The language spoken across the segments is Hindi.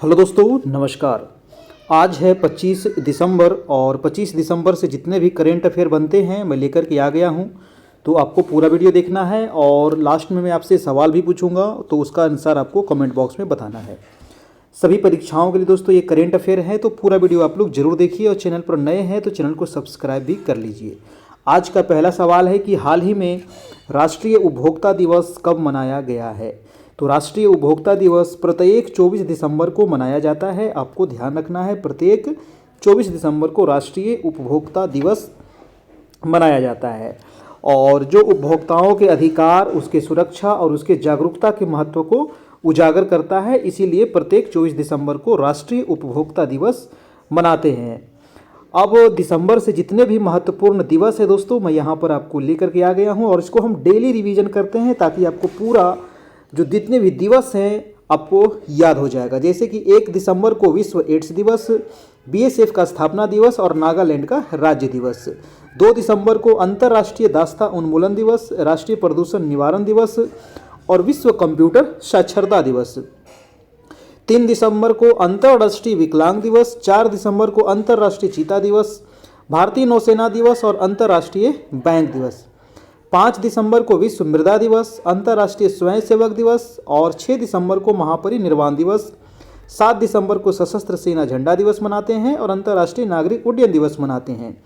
हेलो दोस्तों, नमस्कार। आज है 25 दिसंबर और 25 दिसंबर से जितने भी करेंट अफेयर बनते हैं मैं लेकर के आ गया हूं। तो आपको पूरा वीडियो देखना है और लास्ट में मैं आपसे सवाल भी पूछूंगा, तो उसका आंसर आपको कमेंट बॉक्स में बताना है। सभी परीक्षाओं के लिए दोस्तों ये करेंट अफेयर है, तो पूरा वीडियो आप लोग जरूर देखिए और चैनल पर नए हैं तो चैनल को सब्सक्राइब भी कर लीजिए। आज का पहला सवाल है कि हाल ही में राष्ट्रीय उपभोक्ता दिवस कब मनाया गया है। तो राष्ट्रीय उपभोक्ता दिवस प्रत्येक 24 दिसंबर को मनाया जाता है। आपको ध्यान रखना है, प्रत्येक 24 दिसंबर को राष्ट्रीय उपभोक्ता दिवस मनाया जाता है और जो उपभोक्ताओं के अधिकार, उसके सुरक्षा और उसके जागरूकता के महत्व को उजागर करता है, इसीलिए प्रत्येक 24 दिसंबर को राष्ट्रीय उपभोक्ता दिवस मनाते हैं। अब दिसंबर से जितने भी महत्वपूर्ण दिवस है दोस्तों, मैं यहाँ पर आपको लेकर के आ गया हूँ और इसको हम डेली रिवीजन करते हैं ताकि आपको पूरा जो जितने भी दिवस हैं आपको याद हो जाएगा। जैसे कि 1 दिसंबर को विश्व एड्स दिवस, बीएसएफ का स्थापना दिवस और नागालैंड का राज्य दिवस। 2 दिसंबर को अंतर्राष्ट्रीय दास्ता उन्मूलन दिवस, राष्ट्रीय प्रदूषण निवारण दिवस और विश्व कंप्यूटर साक्षरता दिवस। 3 दिसंबर को अंतर्राष्ट्रीय विकलांग दिवस, 4 दिसंबर को अंतर्राष्ट्रीय चीता दिवस, भारतीय नौसेना दिवस और अंतर्राष्ट्रीय बैंक दिवस। 5 दिसंबर को विश्व मृदा दिवस, अंतर्राष्ट्रीय स्वयंसेवक दिवस और 6 दिसंबर को महापरिनिर्वाण दिवस। 7 दिसंबर को सशस्त्र सेना झंडा दिवस मनाते हैं और अंतर्राष्ट्रीय नागरिक उड्डयन दिवस मनाते हैं।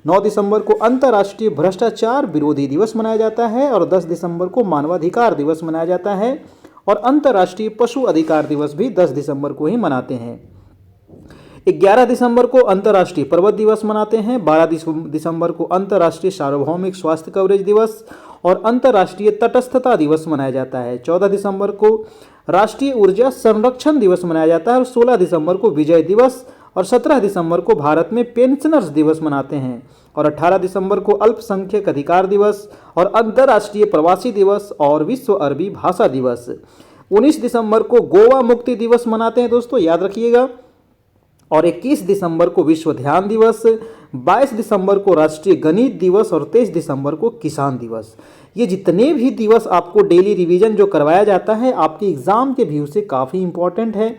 9 दिसंबर को अंतर्राष्ट्रीय भ्रष्टाचार विरोधी दिवस मनाया जाता है और 10 दिसंबर को मानवाधिकार दिवस मनाया जाता है और अंतर्राष्ट्रीय पशु अधिकार दिवस भी 10 दिसंबर को ही मनाते हैं। 11 दिसंबर को अंतर्राष्ट्रीय पर्वत दिवस मनाते हैं। 12 दिसंबर को अंतर्राष्ट्रीय सार्वभौमिक स्वास्थ्य कवरेज दिवस और अंतर्राष्ट्रीय तटस्थता दिवस मनाया जाता है। 14 दिसंबर को राष्ट्रीय ऊर्जा संरक्षण दिवस मनाया जाता है और 16 दिसंबर को विजय दिवस और 17 दिसंबर को भारत में पेंशनर्स दिवस मनाते हैं और 18 दिसंबर को अल्पसंख्यक अधिकार दिवस और अंतर्राष्ट्रीय प्रवासी दिवस और विश्व अरबी भाषा दिवस। 19 दिसंबर को गोवा मुक्ति दिवस मनाते हैं दोस्तों, याद रखिएगा। और 21 दिसंबर को विश्व ध्यान दिवस, 22 दिसंबर को राष्ट्रीय गणित दिवस और 23 दिसंबर को किसान दिवस। ये जितने भी दिवस आपको डेली रिवीजन जो करवाया जाता है आपके एग्ज़ाम के व्यू से काफ़ी इंपॉर्टेंट है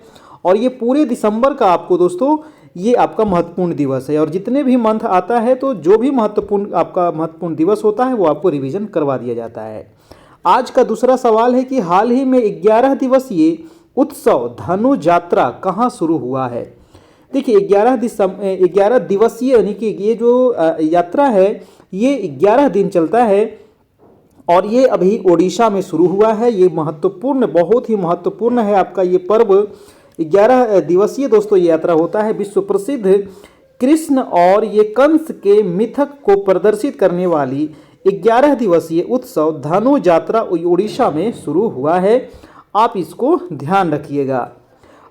और ये पूरे दिसंबर का आपको दोस्तों ये आपका महत्वपूर्ण दिवस है और जितने भी मंथ आता है तो जो भी महत्वपूर्ण दिवस होता है वो आपको रिवीजन करवा दिया जाता है। आज का दूसरा सवाल है कि हाल ही में 11 दिवसीय उत्सव धनु यात्रा कहाँ शुरू हुआ है। देखिए 11 दिवसीय यानी कि ये जो यात्रा है ये 11 दिन चलता है और ये अभी ओडिशा में शुरू हुआ है। ये महत्वपूर्ण, बहुत ही महत्वपूर्ण है आपका ये पर्व। 11 दिवसीय दोस्तों ये यात्रा होता है। विश्व प्रसिद्ध कृष्ण और ये कंस के मिथक को प्रदर्शित करने वाली 11 दिवसीय उत्सव धनु यात्रा ओडिशा में शुरू हुआ है। आप इसको ध्यान रखिएगा।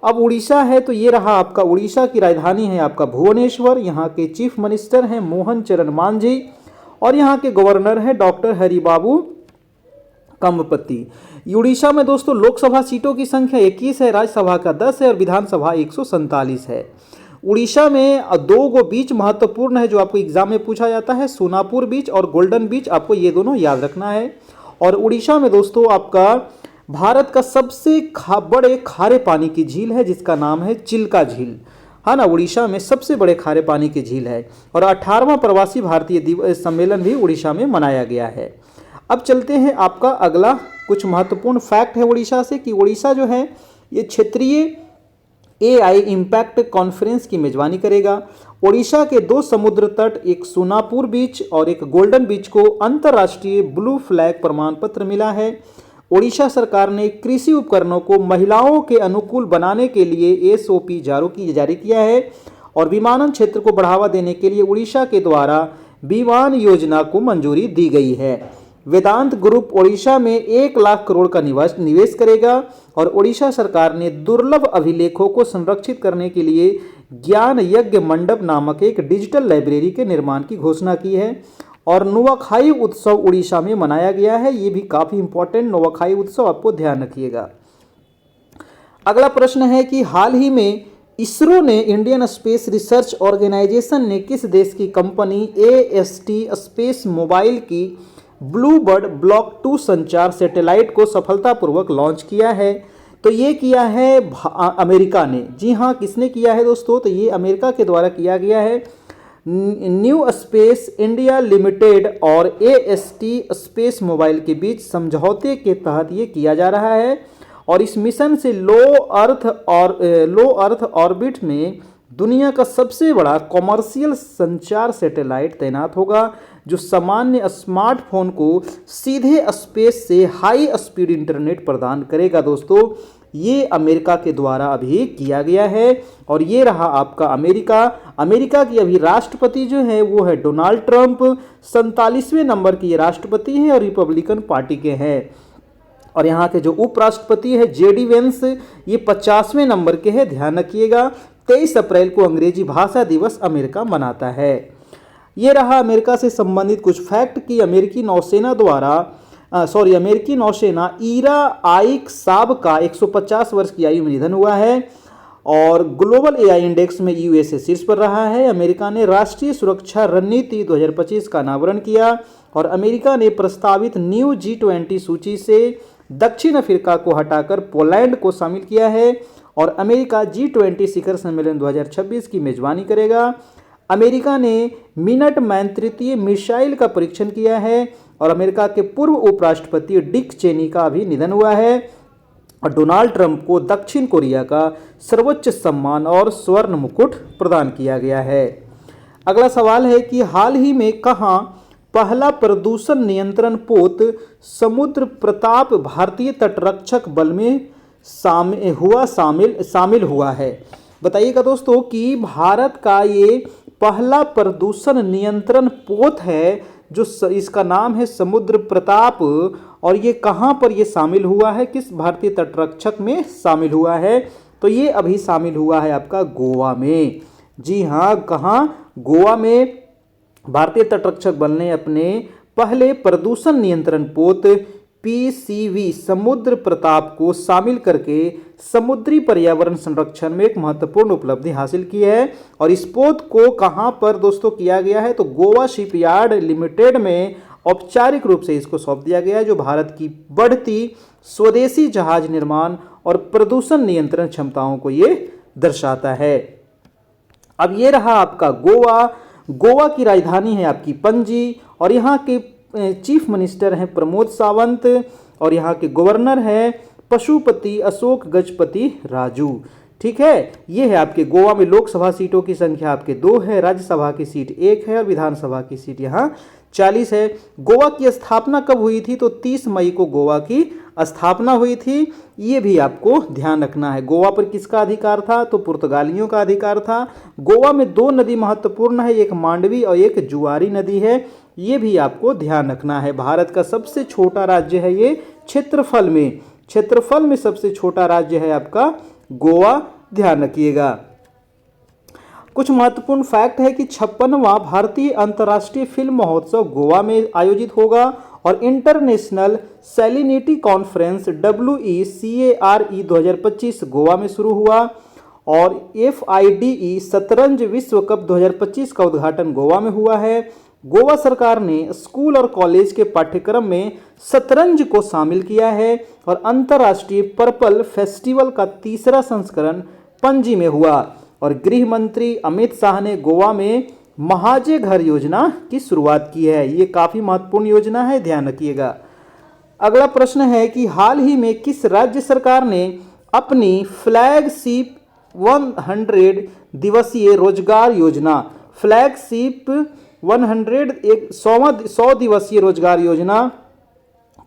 अब उड़ीसा है तो ये रहा आपका, उड़ीसा की राजधानी है आपका भुवनेश्वर। यहाँ के चीफ मिनिस्टर हैं मोहन चरण मांझी और यहाँ के गवर्नर हैं डॉक्टर हरिबाबू कम्बपति। उड़ीसा में दोस्तों लोकसभा सीटों की संख्या 21 है, राज्यसभा का 10 है और विधानसभा 147 है। उड़ीसा में 2 बीच महत्वपूर्ण है जो आपको एग्जाम में पूछा जाता है, सोनापुर बीच और गोल्डन बीच। आपको ये दोनों याद रखना है। और उड़ीसा में दोस्तों आपका भारत का सबसे बड़े खारे पानी की झील है जिसका नाम है चिल्का झील, है ना। उड़ीसा में सबसे बड़े खारे पानी की झील है और 18वां प्रवासी भारतीय सम्मेलन भी उड़ीसा में मनाया गया है। अब चलते हैं, आपका अगला कुछ महत्वपूर्ण फैक्ट है उड़ीसा से कि उड़ीसा जो है ये क्षेत्रीय AI इम्पैक्ट कॉन्फ्रेंस की मेजबानी करेगा। उड़ीसा के 2 समुद्र तट, एक सोनापुर बीच और एक गोल्डन बीच को अंतर्राष्ट्रीय ब्लू फ्लैग प्रमाण पत्र मिला है। ओडिशा सरकार ने कृषि उपकरणों को महिलाओं के अनुकूल बनाने के लिए SOP जारी किया है और विमानन क्षेत्र को बढ़ावा देने के लिए उड़ीसा के द्वारा विमान योजना को मंजूरी दी गई है। वेदांत ग्रुप ओडिशा में 1 लाख करोड़ का निवेश करेगा और ओडिशा सरकार ने दुर्लभ अभिलेखों को संरक्षित करने के लिए ज्ञान यज्ञ मंडप नामक एक डिजिटल लाइब्रेरी के निर्माण की घोषणा की है। और नुआखाई उत्सव उड़ीसा में मनाया गया है। ये भी काफ़ी इंपॉर्टेंट नुआखाई उत्सव, आपको ध्यान रखिएगा। अगला प्रश्न है कि हाल ही में इसरो ने, इंडियन स्पेस रिसर्च ऑर्गेनाइजेशन ने किस देश की कंपनी AST स्पेस मोबाइल की ब्लू बर्ड ब्लॉक 2 संचार सैटेलाइट को सफलतापूर्वक लॉन्च किया है। तो ये किया है अमेरिका ने। जी हाँ, किसने किया है दोस्तों? तो ये अमेरिका के द्वारा किया गया है। न्यू स्पेस इंडिया लिमिटेड और एएसटी स्पेस मोबाइल के बीच समझौते के तहत ये किया जा रहा है और इस मिशन से लो अर्थ ऑर्बिट में दुनिया का सबसे बड़ा कॉमर्शियल संचार सैटेलाइट तैनात होगा, जो सामान्य स्मार्टफोन को सीधे स्पेस से हाई स्पीड इंटरनेट प्रदान करेगा। दोस्तों, ये अमेरिका के द्वारा अभी किया गया है और ये रहा आपका अमेरिका। अमेरिका की अभी राष्ट्रपति जो है वो है डोनाल्ड ट्रंप, 47वें नंबर के ये राष्ट्रपति हैं और रिपब्लिकन पार्टी के हैं। और यहाँ के जो उपराष्ट्रपति है जेडी वेंस, ये 50वें नंबर के हैं, ध्यान रखिएगा। 23 अप्रैल को अंग्रेजी भाषा दिवस अमेरिका मनाता है। ये रहा अमेरिका से संबंधित कुछ फैक्ट कि अमेरिकी नौसेना ईरा आइक साब का 150 वर्ष की आयु में निधन हुआ है और ग्लोबल एआई इंडेक्स में यूएसए शीर्ष पर रहा है। अमेरिका ने राष्ट्रीय सुरक्षा रणनीति 2025 का अनावरण किया और अमेरिका ने प्रस्तावित न्यू G20 सूची से दक्षिण अफ्रीका को हटाकर पोलैंड को शामिल किया है और अमेरिका G20 शिखर सम्मेलन 2026 की मेजबानी करेगा। अमेरिका ने मिनट मैन तृतीय मिसाइल का परीक्षण किया है और अमेरिका के पूर्व उपराष्ट्रपति डिक चेनी का भी निधन हुआ है और डोनाल्ड ट्रंप को दक्षिण कोरिया का सर्वोच्च सम्मान और स्वर्ण मुकुट प्रदान किया गया है। अगला सवाल है कि हाल ही में कहाँ पहला प्रदूषण नियंत्रण पोत समुद्र प्रताप भारतीय तटरक्षक बल में शामिल हुआ है? बताइएगा दोस्तों कि भारत का ये पहला प्रदूषण नियंत्रण पोत है जो इसका नाम है समुद्र प्रताप और ये कहाँ पर ये शामिल हुआ है, किस भारतीय तटरक्षक में शामिल हुआ है? तो ये अभी शामिल हुआ है आपका गोवा में। जी हाँ, कहाँ? गोवा में भारतीय तटरक्षक बल ने अपने पहले प्रदूषण नियंत्रण पोत पीसीवी समुद्र प्रताप को शामिल करके समुद्री पर्यावरण संरक्षण में एक महत्वपूर्ण उपलब्धि हासिल की है। और इस पोत को कहां पर दोस्तों किया गया है? तो गोवा शिपयार्ड लिमिटेड में औपचारिक रूप से इसको सौंप दिया गया है, जो भारत की बढ़ती स्वदेशी जहाज निर्माण और प्रदूषण नियंत्रण क्षमताओं को ये दर्शाता है। अब ये रहा आपका गोवा। गोवा की राजधानी है आपकी पणजी और यहाँ के चीफ मिनिस्टर हैं प्रमोद सावंत और यहाँ के गवर्नर हैं पशुपति अशोक गजपति राजू। ठीक है, ये है आपके गोवा में लोकसभा सीटों की संख्या आपके 2 है, राज्यसभा की सीट 1 है और विधानसभा की सीट यहाँ 40 है। गोवा की स्थापना कब हुई थी? तो 30 मई को गोवा की स्थापना हुई थी। ये भी आपको ध्यान रखना है। गोवा पर किसका अधिकार था? तो पुर्तगालियों का अधिकार था। गोवा में 2 नदी महत्वपूर्ण है, एक मांडवी और एक जुआरी नदी है, ये भी आपको ध्यान रखना है। भारत का सबसे छोटा राज्य है ये क्षेत्रफल में सबसे छोटा राज्य है आपका गोवा, ध्यान रखिएगा। कुछ महत्वपूर्ण फैक्ट है कि 56वां भारतीय अंतर्राष्ट्रीय फिल्म महोत्सव गोवा में आयोजित होगा और international salinity conference WECARE 2025 Goa में शुरू हुआ और FIDE शतरंज विश्व कप 2025 का उद्घाटन गोवा में हुआ है। गोवा सरकार ने स्कूल और कॉलेज के पाठ्यक्रम में शतरंज को शामिल किया है और अंतर्राष्ट्रीय पर्पल फेस्टिवल का 3रा संस्करण पणजी में हुआ और गृह मंत्री अमित शाह ने गोवा में महाजे घर योजना की शुरुआत की है। ये काफ़ी महत्वपूर्ण योजना है, ध्यान रखिएगा। अगला प्रश्न है कि हाल ही में किस राज्य सरकार ने अपनी फ्लैगशिप 100 दिवसीय रोजगार योजना 100 दिवसीय रोजगार योजना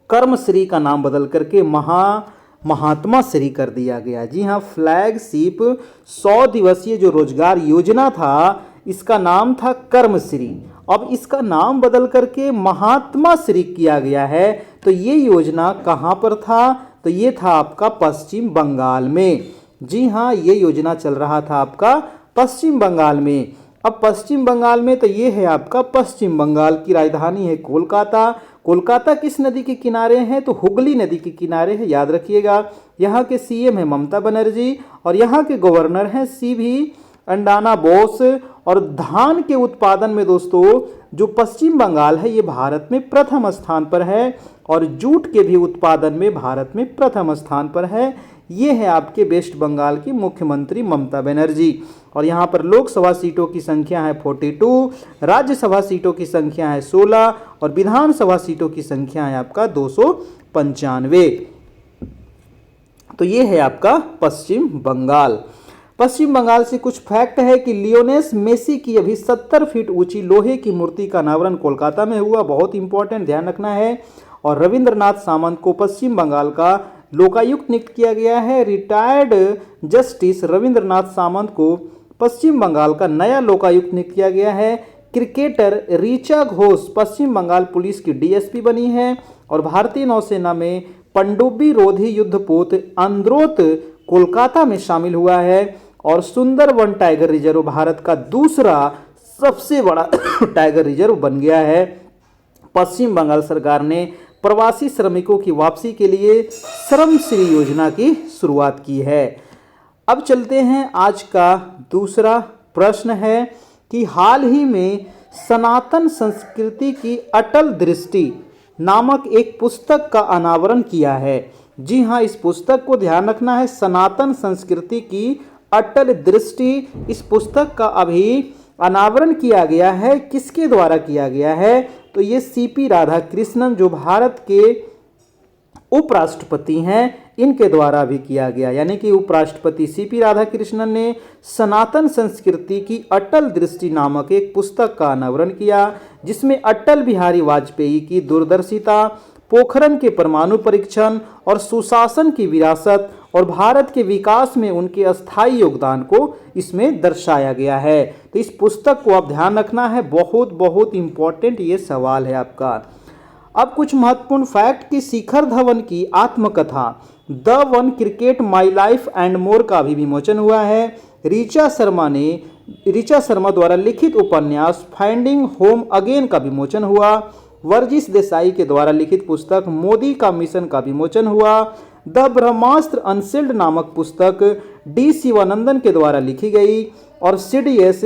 कर्मश्री का नाम बदल करके महात्मा श्री कर दिया गया? जी हाँ, फ्लैगशिप 100 दिवसीय जो रोजगार योजना था इसका नाम था कर्मश्री, अब इसका नाम बदल करके महात्मा श्री किया गया है। तो ये योजना कहाँ पर था? तो ये था आपका पश्चिम बंगाल में। जी हाँ, ये योजना चल रहा था आपका पश्चिम बंगाल में। अब पश्चिम बंगाल में तो ये है आपका पश्चिम बंगाल की राजधानी है कोलकाता। कोलकाता किस नदी के किनारे है? तो हुगली नदी के किनारे है, याद रखिएगा। यहाँ के CM है ममता बनर्जी और यहाँ के गवर्नर हैं CB अंडाना बोस। और धान के उत्पादन में दोस्तों जो पश्चिम बंगाल है ये भारत में प्रथम स्थान पर है और जूट के भी उत्पादन में भारत में प्रथम स्थान पर है। ये है आपके वेस्ट बंगाल की मुख्यमंत्री ममता बनर्जी। और यहाँ पर लोकसभा सीटों की संख्या है 42, राज्यसभा सीटों की संख्या है 16 और विधानसभा सीटों की संख्या है आपका 295। तो ये है आपका पश्चिम बंगाल। पश्चिम बंगाल से कुछ फैक्ट है कि लियोनेस मेसी की अभी 70 फीट ऊंची लोहे की मूर्ति का अनावरण कोलकाता में हुआ, बहुत इंपॉर्टेंट, ध्यान रखना है। और रविंद्रनाथ सामंत को पश्चिम बंगाल का लोकायुक्त नियुक्त किया गया है। रिटायर्ड जस्टिस रविंद्रनाथ सामंत को पश्चिम बंगाल का नया लोकायुक्त नियुक्त किया गया है। क्रिकेटर ऋचा घोष पश्चिम बंगाल पुलिस की डीएसपी बनी है। और भारतीय नौसेना में पनडुब्बी रोधी युद्धपोत अंद्रोत कोलकाता में शामिल हुआ है। और सुंदरवन टाइगर रिजर्व भारत का दूसरा सबसे बड़ा टाइगर रिजर्व बन गया है। पश्चिम बंगाल सरकार ने प्रवासी श्रमिकों की वापसी के लिए श्रमश्री योजना की शुरुआत की है। अब चलते हैं, आज का दूसरा प्रश्न है कि हाल ही में सनातन संस्कृति की अटल दृष्टि नामक एक पुस्तक का अनावरण किया है। जी हाँ, इस पुस्तक को ध्यान रखना है, सनातन संस्कृति की अटल दृष्टि। इस पुस्तक का अभी अनावरण किया गया है, किसके द्वारा किया गया है? तो ये सीपी राधाकृष्णन जो भारत के उपराष्ट्रपति हैं, इनके द्वारा भी किया गया। यानी कि उपराष्ट्रपति सीपी राधाकृष्णन ने सनातन संस्कृति की अटल दृष्टि नामक एक पुस्तक का अनावरण किया, जिसमें अटल बिहारी वाजपेयी की दूरदर्शिता, पोखरण के परमाणु परीक्षण और सुशासन की विरासत और भारत के विकास में उनके अस्थायी योगदान को इसमें दर्शाया गया है। तो इस पुस्तक को आप ध्यान रखना है, बहुत बहुत इंपॉर्टेंट ये सवाल है आपका। अब कुछ महत्वपूर्ण फैक्ट कि शिखर धवन की आत्मकथा the one cricket my life and more का भी विमोचन हुआ है। ऋचा शर्मा द्वारा लिखित उपन्यास फाइंडिंग होम अगेन का विमोचन हुआ। वर्जिश देसाई के द्वारा लिखित पुस्तक मोदी का मिशन का विमोचन हुआ। द ब्रह्मास्त्र अनसील्ड नामक पुस्तक डी शिवानंदन के द्वारा लिखी गई। और सीडीएस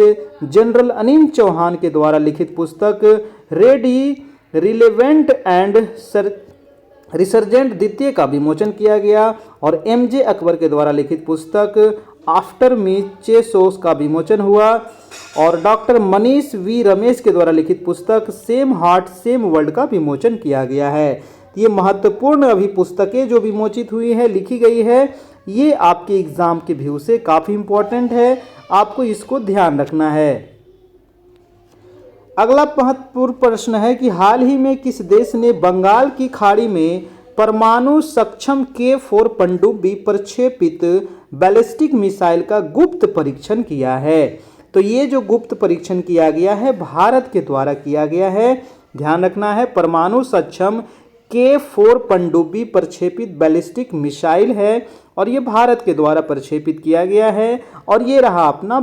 जनरल अनिल चौहान के द्वारा लिखित पुस्तक रेडी रिलेवेंट एंड रिसर्जेंट द्वितीय का विमोचन किया गया। और एमजे अकबर के द्वारा लिखित पुस्तक आफ्टर मी चेसोस का विमोचन हुआ। और डॉक्टर मनीष वी रमेश के द्वारा लिखित पुस्तक सेम हार्ट सेम वर्ल्ड का विमोचन किया गया है। ये महत्वपूर्ण अभी पुस्तकें जो विमोचित हुई है, लिखी गई है, ये आपके एग्जाम के व्यू से काफ़ी इंपॉर्टेंट है, आपको इसको ध्यान रखना है। अगला महत्वपूर्ण प्रश्न है कि हाल ही में किस देश ने बंगाल की खाड़ी में परमाणु सक्षम K4 पनडुब्बी प्रक्षेपित बैलिस्टिक मिसाइल का गुप्त परीक्षण किया है? तो ये जो गुप्त परीक्षण किया गया है भारत के द्वारा किया गया है, ध्यान रखना है। परमाणु सक्षम K4 पनडुब्बी प्रक्षेपित बैलिस्टिक मिसाइल है और ये भारत के द्वारा प्रक्षेपित किया गया है। और ये रहा अपना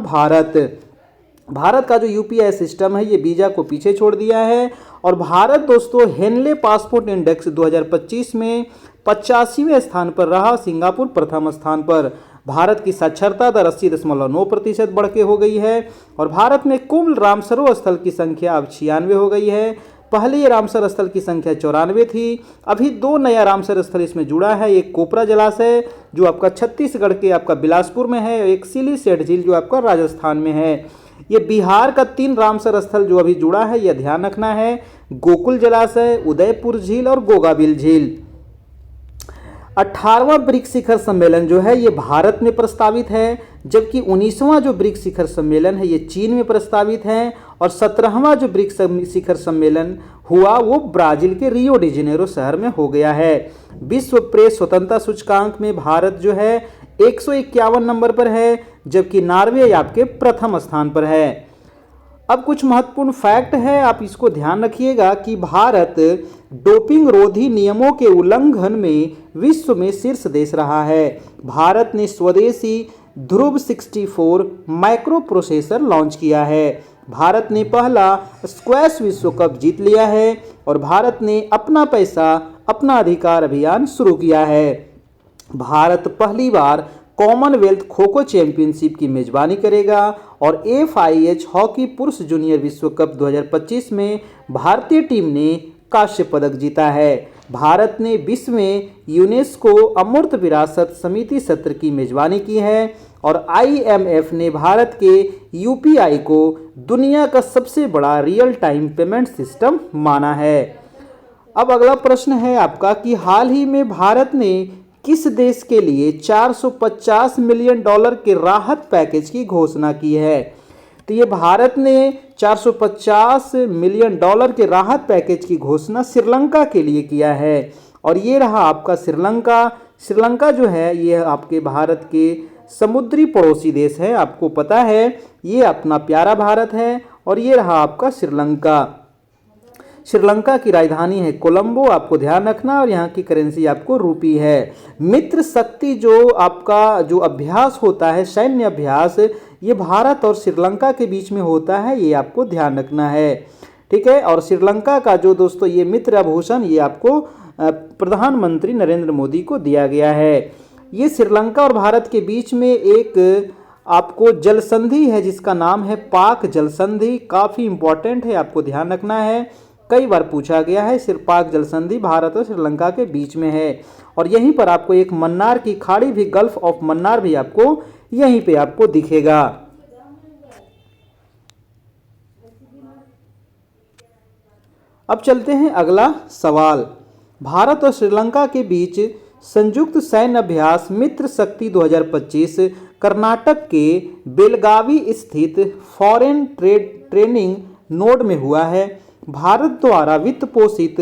भारत का जो यूपीआई सिस्टम है, ये वीज़ा को पीछे छोड़ दिया है। और भारत दोस्तों हेनले पासपोर्ट इंडेक्स 2025 में 85वें स्थान पर रहा, सिंगापुर प्रथम स्थान पर। भारत की साक्षरता दर 80.9% बढ़ के हो गई है। और भारत में कुल रामसरोवर स्थल की संख्या अब 96 हो गई है। पहले ये रामसर स्थल की संख्या 94 थी, अभी 2 नया रामसर स्थल इसमें जुड़ा है। एक कोपरा जलाशय जो आपका छत्तीसगढ़ के आपका बिलासपुर में है, एक सिली सेठ झील जो आपका राजस्थान में है। ये बिहार का 3 रामसर स्थल जो अभी जुड़ा है, यह ध्यान रखना है, गोकुल जलाशय, उदयपुर झील और गोगाबिल झील। 18वां ब्रिक्स शिखर सम्मेलन जो है ये भारत में प्रस्तावित है, जबकि 19वां जो ब्रिक्स शिखर सम्मेलन है ये चीन में प्रस्तावित है। और 17वां जो ब्रिक्स शिखर सम्मेलन हुआ वो ब्राजील के रियो डी जेनेरो शहर में हो गया है। विश्व प्रेस स्वतंत्रता सूचकांक में भारत जो है 151 नंबर पर है, जबकि नॉर्वे आपके प्रथम स्थान पर है। अब कुछ महत्वपूर्ण फैक्ट है, आप इसको ध्यान रखिएगा कि भारत डोपिंग रोधी नियमों के उल्लंघन में विश्व में शीर्ष देश रहा है। भारत ने स्वदेशी ध्रुव 64 माइक्रो प्रोसेसर लॉन्च किया है। भारत ने पहला स्क्वैश विश्व कप जीत लिया है। और भारत ने अपना पैसा अपना अधिकार अभियान शुरू किया है। भारत पहली बार कॉमनवेल्थ खो खो चैंपियनशिप की मेजबानी करेगा। और FIH हॉकी पुरुष जूनियर विश्व कप 2025 में भारतीय टीम ने कांस्य पदक जीता है। भारत ने विश्व में यूनेस्को अमूर्त विरासत समिति सत्र की मेजबानी की है और IMF ने भारत के UPI को दुनिया का सबसे बड़ा रियल टाइम पेमेंट सिस्टम माना है। अब अगला प्रश्न है आपका कि हाल ही में भारत ने किस देश के लिए $450 मिलियन के राहत पैकेज की घोषणा की है। तो ये भारत ने $450 मिलियन के राहत पैकेज की घोषणा श्रीलंका के लिए किया है और ये रहा आपका श्रीलंका। श्रीलंका जो है ये आपके भारत के समुद्री पड़ोसी देश है, आपको पता है ये अपना प्यारा भारत है और ये रहा आपका श्रीलंका। श्रीलंका की राजधानी है कोलंबो, आपको ध्यान रखना, और यहाँ की करेंसी आपको रूपी है। मित्र शक्ति जो आपका जो अभ्यास होता है, सैन्य अभ्यास, ये भारत और श्रीलंका के बीच में होता है, ये आपको ध्यान रखना है, ठीक है। और श्रीलंका का जो दोस्तों ये मित्र आभूषण ये आपको प्रधानमंत्री नरेंद्र मोदी को दिया गया है। ये श्रीलंका और भारत के बीच में एक आपको जल संधि है जिसका नाम है पाक जल संधि, काफ़ी इंपॉर्टेंट है, आपको ध्यान रखना है, कई बार पूछा गया है। सिर्फ पाक जल संधि भारत और श्रीलंका के बीच में है और यहीं पर आपको एक मन्नार की खाड़ी भी, गल्फ ऑफ मन्नार भी आपको यहीं पे आपको दिखेगा। अब चलते हैं अगला सवाल। भारत और श्रीलंका के बीच संयुक्त सैन्य अभ्यास मित्र शक्ति 2025 कर्नाटक के बेलगावी स्थित फॉरेन ट्रेनिंग नोड में हुआ है। भारत द्वारा वित्त पोषित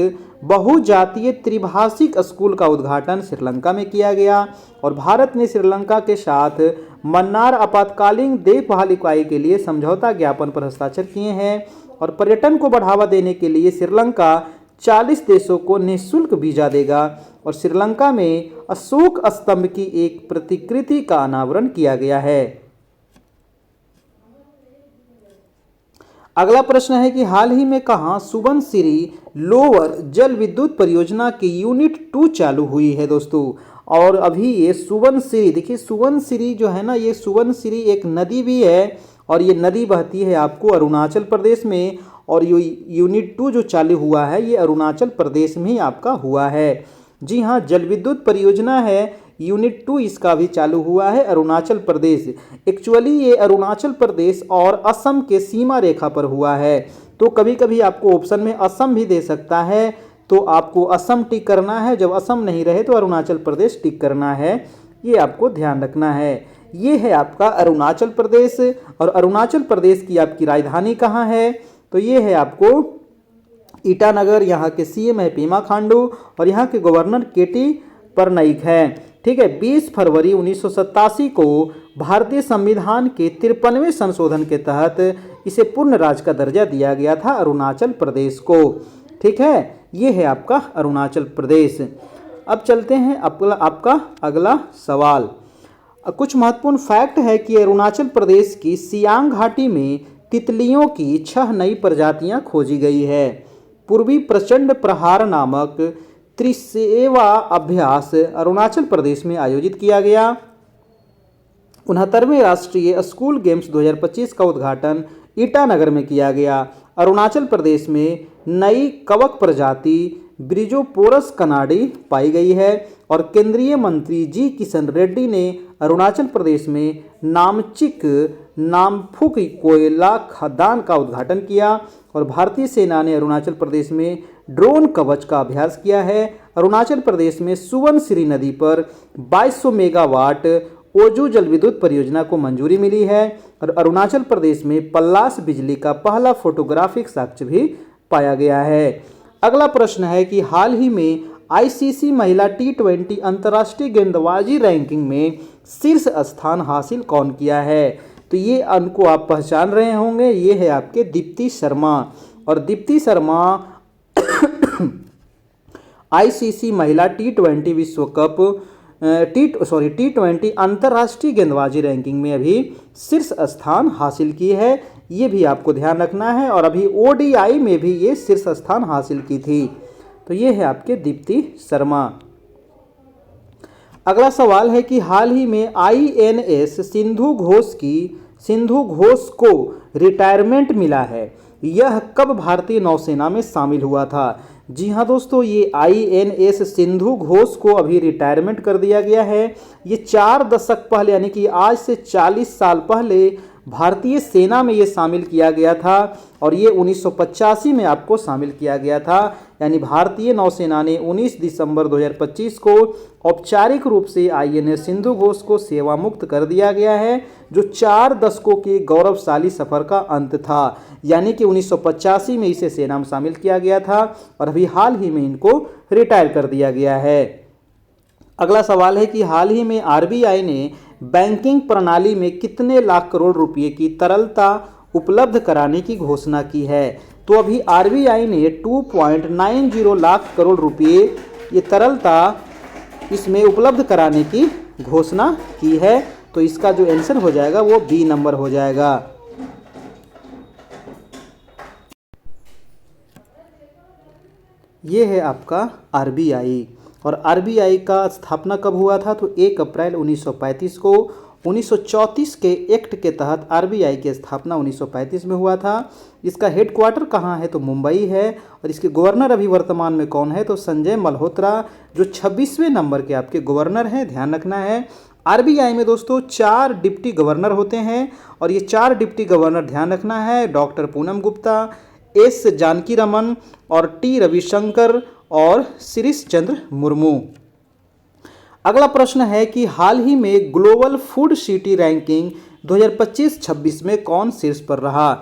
बहुजातीय त्रिभाषिक स्कूल का उद्घाटन श्रीलंका में किया गया और भारत ने श्रीलंका के साथ मन्नार आपातकालीन देखभाल इकाई के लिए समझौता ज्ञापन पर हस्ताक्षर किए हैं और पर्यटन को बढ़ावा देने के लिए श्रीलंका 40 देशों को निःशुल्क वीजा देगा और श्रीलंका में अशोक स्तंभ की एक प्रतिकृति का अनावरण किया गया है। अगला प्रश्न है कि हाल ही में कहां सुबनसिरी लोअर जल विद्युत परियोजना की यूनिट 2 चालू हुई है दोस्तों। और अभी ये सुबनसिरी, देखिए सुबनसिरी जो है ना, ये सुबनसिरी एक नदी भी है और ये नदी बहती है आपको अरुणाचल प्रदेश में और ये यूनिट 2 जो चालू हुआ है ये अरुणाचल प्रदेश में ही आपका हुआ है। जी हाँ, जल विद्युत परियोजना है यूनिट 2 इसका भी चालू हुआ है अरुणाचल प्रदेश। एक्चुअली ये अरुणाचल प्रदेश और असम के सीमा रेखा पर हुआ है, तो कभी कभी आपको ऑप्शन में असम भी दे सकता है, तो आपको असम टिक करना है, जब असम नहीं रहे तो अरुणाचल प्रदेश टिक करना है, ये आपको ध्यान रखना है। ये है आपका अरुणाचल प्रदेश और अरुणाचल प्रदेश की आपकी राजधानी कहाँ है, तो ये है आपको ईटानगर। यहाँ के CM है पेमा खांडू और यहाँ के गवर्नर KT परनाइक है, ठीक है। 20 फरवरी 1987 को भारतीय संविधान के 53वें संशोधन के तहत इसे पूर्ण राज्य का दर्जा दिया गया था अरुणाचल प्रदेश को, ठीक है। ये है आपका अरुणाचल प्रदेश। अब चलते हैं आपका अगला सवाल। कुछ महत्वपूर्ण फैक्ट है कि अरुणाचल प्रदेश की सियांग घाटी में तितलियों की 6 नई प्रजातियां खोजी गई है। पूर्वी प्रचंड प्रहार नामक 63वां अभ्यास अरुणाचल प्रदेश में आयोजित किया गया। 69वें राष्ट्रीय स्कूल गेम्स 2025 का उद्घाटन ईटानगर में किया गया। अरुणाचल प्रदेश में नई कवक प्रजाति ब्रिजोपोरस कनाडी पाई गई है और केंद्रीय मंत्री जी किशन रेड्डी ने अरुणाचल प्रदेश में नामचिक नामफुक कोयला खदान का उद्घाटन किया और भारतीय सेना ने अरुणाचल प्रदेश में ड्रोन कवच का अभ्यास किया है। अरुणाचल प्रदेश में सुबनसिरी नदी पर 2200 मेगावाट ओजू जल विद्युत परियोजना को मंजूरी मिली है और अरुणाचल प्रदेश में पल्लास बिजली का पहला फोटोग्राफिक साक्ष्य भी पाया गया है। अगला प्रश्न है कि हाल ही में ICC महिला T20 अंतर्राष्ट्रीय गेंदबाजी रैंकिंग में शीर्ष स्थान हासिल कौन किया है, तो ये उनको आप पहचान रहे होंगे, ये है आपके दीप्ति शर्मा। और दीप्ति शर्मा ICC महिला T20 विश्व कप T20 अंतर्राष्ट्रीय गेंदबाजी रैंकिंग में अभी शीर्ष स्थान हासिल की है, ये भी आपको ध्यान रखना है। और अभी ODI में भी ये शीर्ष स्थान हासिल की थी, तो ये है आपके दीप्ति शर्मा। अगला सवाल है कि हाल ही में INS सिंधु घोष को रिटायरमेंट मिला है, यह कब भारतीय नौसेना में शामिल हुआ था। जी हाँ दोस्तों, ये INS सिंधु घोष को अभी रिटायरमेंट कर दिया गया है। ये 4 दशक पहले यानी कि आज से 40 साल पहले भारतीय सेना में ये शामिल किया गया था और ये 1985 में आपको शामिल किया गया था। यानी भारतीय नौसेना ने 19 दिसंबर 2025 को औपचारिक रूप से INS सिंधु घोष को सेवा मुक्त कर दिया गया है, जो 4 दशकों के गौरवशाली सफर का अंत था। यानी कि 1985 में इसे सेना में शामिल किया गया था और अभी हाल ही में इनको रिटायर कर दिया गया है। अगला सवाल है कि हाल ही में RBI ने बैंकिंग प्रणाली में कितने लाख करोड़ रुपए की तरलता उपलब्ध कराने की घोषणा की है। तो अभी RBI ने 2.90 लाख करोड़ रुपए ये तरलता इसमें उपलब्ध कराने की घोषणा की है। तो इसका जो आंसर हो जाएगा वो B नंबर हो जाएगा। ये है आपका RBI और RBI का स्थापना कब हुआ था, तो 1 अप्रैल 1935 को 1934 के एक्ट के तहत RBI की स्थापना 1935 में हुआ था। इसका हेडक्वार्टर कहाँ है, तो मुंबई है और इसके गवर्नर अभी वर्तमान में कौन है, तो संजय मल्होत्रा, जो 26वें नंबर के आपके गवर्नर हैं, ध्यान रखना है। RBI में दोस्तों 4 डिप्टी गवर्नर होते हैं और ये 4 डिप्टी गवर्नर ध्यान रखना है, डॉक्टर पूनम गुप्ता, S जानकी रमन और T रविशंकर और शिरीष चंद्र मुर्मू। अगला प्रश्न है कि हाल ही में ग्लोबल फूड सिटी रैंकिंग 2025-26 में कौन शीर्ष पर रहा।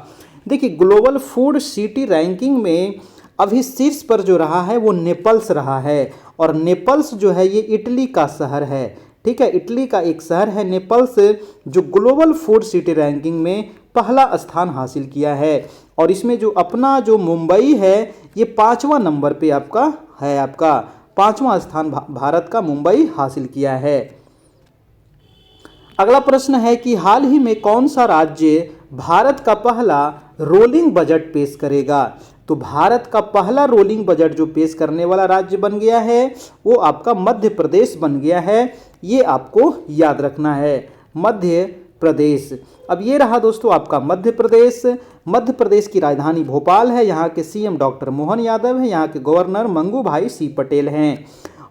देखिए, ग्लोबल फूड सिटी रैंकिंग में अभी शीर्ष पर जो रहा है वो नेपल्स रहा है और नेपल्स जो है ये इटली का शहर है। ठीक है, इटली का एक शहर है नेपल्स, जो ग्लोबल फूड सिटी रैंकिंग में पहला स्थान हासिल किया है और इसमें जो अपना जो मुंबई है ये 5वां नंबर पे आपका है, आपका 5वां स्थान भारत का मुंबई हासिल किया है। अगला प्रश्न है कि हाल ही में कौन सा राज्य भारत का पहला रोलिंग बजट पेश करेगा। तो भारत का पहला रोलिंग बजट जो पेश करने वाला राज्य बन गया है वो आपका मध्य प्रदेश बन गया है। ये आपको याद रखना है, मध्य प्रदेश। अब ये रहा दोस्तों आपका मध्य प्रदेश। मध्य प्रदेश की राजधानी भोपाल है। यहाँ के CM डॉक्टर मोहन यादव है। यहाँ के गवर्नर मंगू भाई सी पटेल हैं।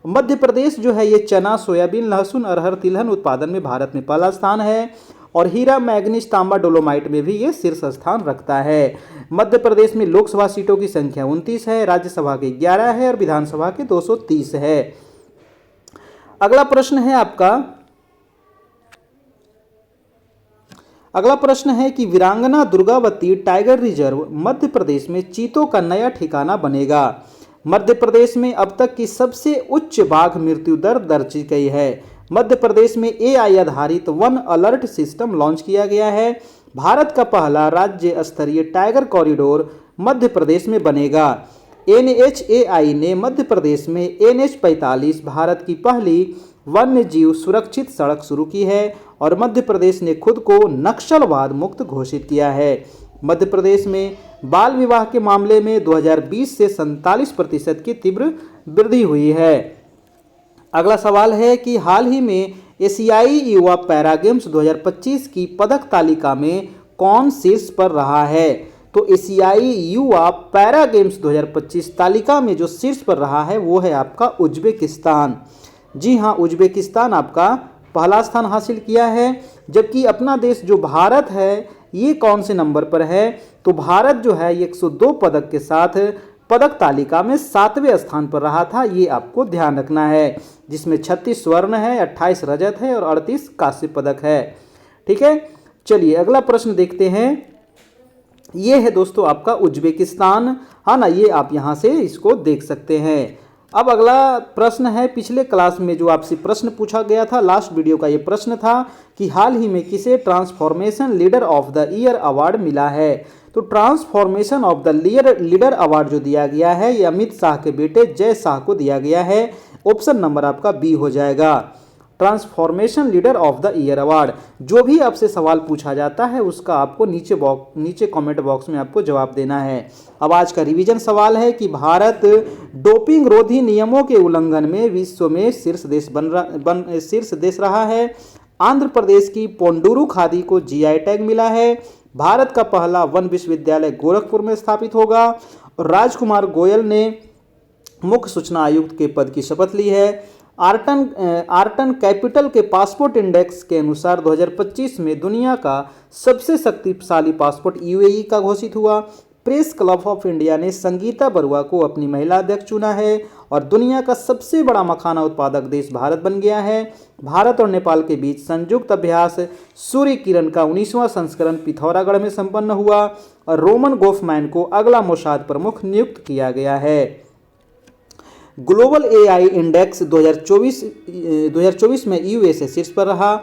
मध्य प्रदेश जो है ये चना, सोयाबीन, लहसुन, अरहर, तिलहन उत्पादन में भारत में पहला स्थान है और हीरा, मैग्नीज, तांबा, डोलोमाइट में भी ये शीर्ष स्थान रखता है। मध्य प्रदेश में लोकसभा सीटों की संख्या 29 है, राज्यसभा के 11 है और विधानसभा के 230 है। अगला प्रश्न है कि वीरांगना दुर्गावती टाइगर रिजर्व मध्य प्रदेश में चीतों का नया ठिकाना बनेगा। मध्य प्रदेश में अब तक की सबसे उच्च बाघ मृत्यु दर दर्ज की गई है। मध्य प्रदेश में AI आधारित वन अलर्ट सिस्टम लॉन्च किया गया है। भारत का पहला राज्य स्तरीय टाइगर कॉरिडोर मध्य प्रदेश में बनेगा। NHAI ने मध्य प्रदेश में NH45 भारत की पहली वन्य जीव सुरक्षित सड़क शुरू की है और मध्य प्रदेश ने खुद को नक्सलवाद मुक्त घोषित किया है। मध्य प्रदेश में बाल विवाह के मामले में 2020 से 47% की तीव्र वृद्धि हुई है। अगला सवाल है कि हाल ही में एशियाई युवा पैरा गेम्स 2025 की पदक तालिका में कौन शीर्ष पर रहा है। तो एशियाई युवा पैरा गेम्स 2025 तालिका में जो शीर्ष पर रहा है वो है आपका उज्बेकिस्तान। जी हाँ, उज्बेकिस्तान आपका पहला स्थान हासिल किया है। जबकि अपना देश जो भारत है ये कौन से नंबर पर है, तो भारत जो है 102 पदक के साथ पदक तालिका में 7वें स्थान पर रहा था। ये आपको ध्यान रखना है, जिसमें 36 स्वर्ण है, 28 रजत है और 38 कांस्य पदक है। ठीक है, चलिए अगला प्रश्न देखते हैं। ये है दोस्तों आपका उज्बेकिस्तान, हाँ ना, ये आप यहाँ से इसको देख सकते हैं। अब अगला प्रश्न है, पिछले क्लास में जो आपसे प्रश्न पूछा गया था, लास्ट वीडियो का ये प्रश्न था कि हाल ही में किसे transformation leader of the year award मिला है। तो transformation of the leader award जो दिया गया है ये अमित शाह के बेटे जय शाह को दिया गया है। ऑप्शन नंबर आपका B हो जाएगा, transformation leader of the year award. जो भी आपसे सवाल पूछा जाता है उसका आपको नीचे कमेंट बॉक्स में आपको जवाब देना है। अब आज का रिवीजन सवाल है कि भारत डोपिंग रोधी नियमों के उल्लंघन में विश्व में शीर्ष देश रहा है। आंध्र प्रदेश की पोंडुरु खादी को GI टैग मिला है। भारत का पहला वन विश्वविद्यालय गोरखपुर में स्थापित होगा और राजकुमार गोयल ने मुख्य सूचना आयुक्त के पद की शपथ ली है। आर्टन कैपिटल के पासपोर्ट इंडेक्स के अनुसार 2025 में दुनिया का सबसे शक्तिशाली पासपोर्ट यूएई का घोषित हुआ। प्रेस क्लब ऑफ इंडिया ने संगीता बरुआ को अपनी महिला अध्यक्ष चुना है। और दुनिया का सबसे बड़ा मखाना उत्पादक देश भारत बन गया है। भारत और नेपाल के बीच संयुक्त अभ्यास सूर्य किरण का 19वां संस्करण पिथौरागढ़ में संपन्न हुआ। और रोमन गोफमैन को अगला मोसाद प्रमुख नियुक्त किया गया है। ग्लोबल एआई इंडेक्स 2024 में यूएसए शीर्ष पर रहा।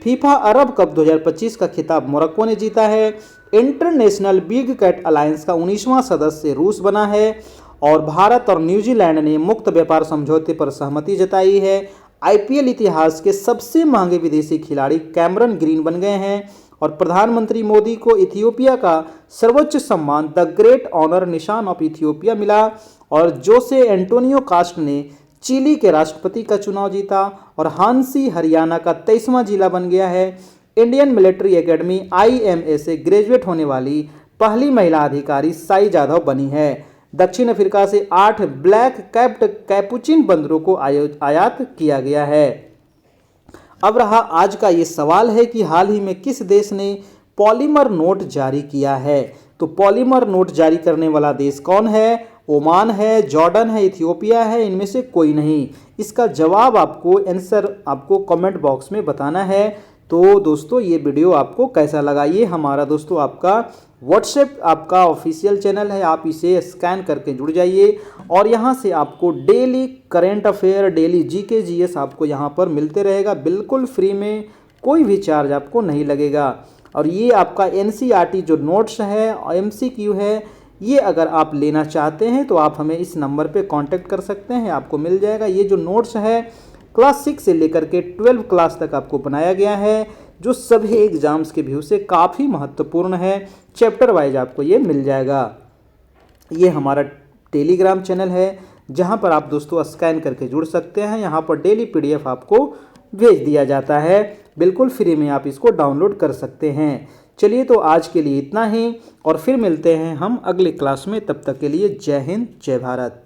फीफा अरब कप 2025 का खिताब मोरक्को ने जीता है। इंटरनेशनल बिग कैट अलायंस का 19वां सदस्य रूस बना है। और भारत और न्यूजीलैंड ने मुक्त व्यापार समझौते पर सहमति जताई है। आईपीएल इतिहास के सबसे महंगे विदेशी खिलाड़ी कैमरन ग्रीन बन गए हैं। और प्रधानमंत्री मोदी को इथियोपिया का सर्वोच्च सम्मान द ग्रेट ऑनर निशान ऑफ इथियोपिया मिला। और जोसे एंटोनियो कास्ट ने चिली के राष्ट्रपति का चुनाव जीता। और हांसी हरियाणा का 23वां जिला बन गया है। इंडियन मिलिट्री एकेडमी IMA से ग्रेजुएट होने वाली पहली महिला अधिकारी साई जाधव बनी है। दक्षिण अफ्रीका से 8 ब्लैक कैप्ड कैपुचिन बंदरों को आयात किया गया है। अब रहा आज का ये सवाल है कि हाल ही में किस देश ने पॉलीमर नोट जारी किया है। तो पॉलीमर नोट जारी करने वाला देश कौन है? ओमान है, जॉर्डन है, इथियोपिया है, इनमें से कोई नहीं। इसका जवाब आपको आंसर आपको कमेंट बॉक्स में बताना है। तो दोस्तों ये वीडियो आपको कैसा लगा? ये हमारा दोस्तों आपका व्हाट्सएप आपका ऑफिशियल चैनल है, आप इसे स्कैन करके जुड़ जाइए। और यहाँ से आपको daily current affair, daily GK GS आपको यहाँ पर मिलते रहेगा बिल्कुल फ्री में, कोई भी चार्ज आपको नहीं लगेगा। और ये आपका NCERT जो नोट्स है, MCQ है, ये अगर आप लेना चाहते हैं तो आप हमें इस नंबर पे कांटेक्ट कर सकते हैं, आपको मिल जाएगा। ये जो नोट्स है क्लास 6 से लेकर के 12 क्लास तक आपको बनाया गया है, जो सभी एग्जाम्स के व्यू से काफ़ी महत्वपूर्ण है। चैप्टर वाइज आपको ये मिल जाएगा। ये हमारा टेलीग्राम चैनल है जहाँ पर आप दोस्तों स्कैन करके जुड़ सकते हैं। यहाँ पर डेली PDF आपको भेज दिया जाता है, बिल्कुल फ्री में आप इसको डाउनलोड कर सकते हैं। चलिए तो आज के लिए इतना ही और फिर मिलते हैं हम अगले क्लास में। तब तक के लिए जय हिंद, जय भारत।